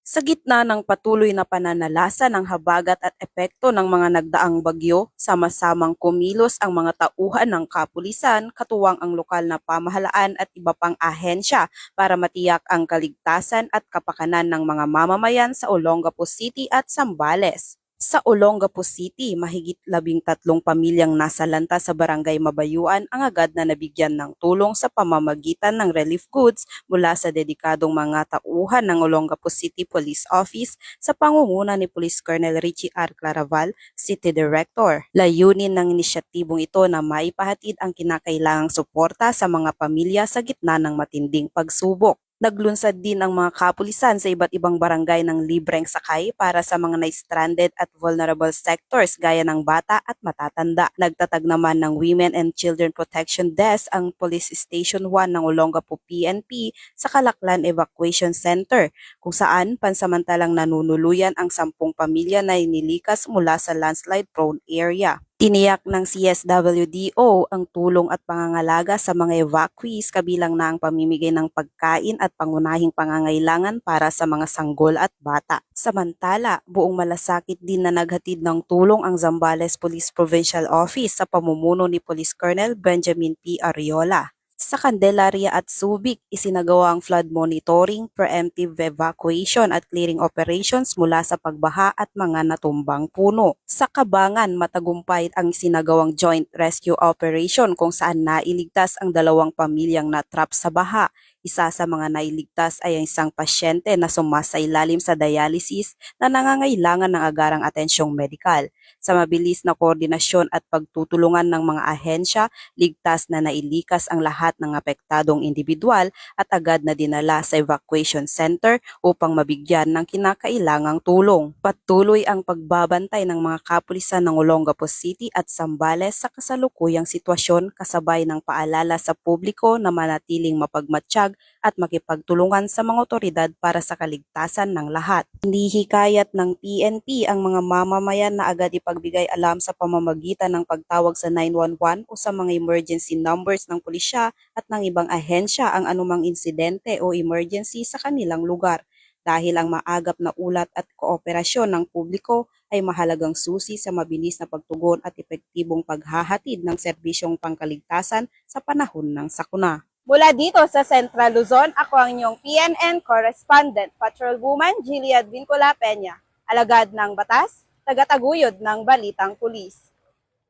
Sa gitna ng patuloy na pananalasa ng habagat at epekto ng mga nagdaang bagyo, sama-samang kumilos ang mga tauhan ng kapulisan, katuwang ang lokal na pamahalaan at iba pang ahensya para matiyak ang kaligtasan at kapakanan ng mga mamamayan sa Olongapo City at Zambales. Sa Olongapo City, mahigit 13 pamilyang nasalanta sa barangay Mabayuan ang agad na nabigyan ng tulong sa pamamagitan ng relief goods mula sa dedikadong mga tauhan ng Olongapo City Police Office sa pangunguna ni Police Colonel Richie R. Claraval, City Director. Layunin ng inisyatibong ito na maipahatid ang kinakailangang suporta sa mga pamilya sa gitna ng matinding pagsubok. Naglunsad din ang mga kapulisan sa iba't ibang barangay ng libreng sakay para sa mga na-stranded at vulnerable sectors gaya ng bata at matatanda. Nagtatag naman ng Women and Children Protection Desk ang Police Station 1 ng Olongapo PNP sa Kalaklan Evacuation Center, kung saan pansamantalang nanunuluyan ang 10 pamilya na inilikas mula sa landslide-prone area. Tiniyak ng CSWDO ang tulong at pangangalaga sa mga evacuees, kabilang na ang pamimigay ng pagkain at pangunahing pangangailangan para sa mga sanggol at bata. Samantala, buong malasakit din na naghatid ng tulong ang Zambales Police Provincial Office sa pamumuno ni Police Colonel Benjamin P. Ariola. Sa Candelaria at Subic, isinagawa ang flood monitoring, preemptive evacuation at clearing operations mula sa pagbaha at mga natumbang puno. Sa Cabangan, matagumpay ang sinagawang joint rescue operation kung saan nailigtas ang 2 pamilyang natrap sa baha. Isa sa mga nailigtas ay ang isang pasyente na sumasailalim sa dialysis na nangangailangan ng agarang atensyong medikal. Sa mabilis na koordinasyon at pagtutulungan ng mga ahensya, ligtas na nailikas ang lahat ng apektadong individual at agad na dinala sa evacuation center upang mabigyan ng kinakailangang tulong. Patuloy ang pagbabantay ng mga kapulisan ng Olongapo City at Zambales sa kasalukuyang sitwasyon, kasabay ng paalala sa publiko na manatiling mapagmatsyag at makipagtulungan sa mga otoridad para sa kaligtasan ng lahat. Hindi hikayat ng PNP ang mga mamamayan na agad ipagbigay alam sa pamamagitan ng pagtawag sa 911 o sa mga emergency numbers ng pulisya at ng ibang ahensya ang anumang insidente o emergency sa kanilang lugar, dahil ang maagap na ulat at kooperasyon ng publiko ay mahalagang susi sa mabilis na pagtugon at epektibong paghahatid ng serbisyong pangkaligtasan sa panahon ng sakuna. Mula dito sa Central Luzon, ako ang inyong PNN correspondent, Patrolwoman Jilliad Vincula Peña, alagad ng batas, tagataguyod ng Balitang Pulis.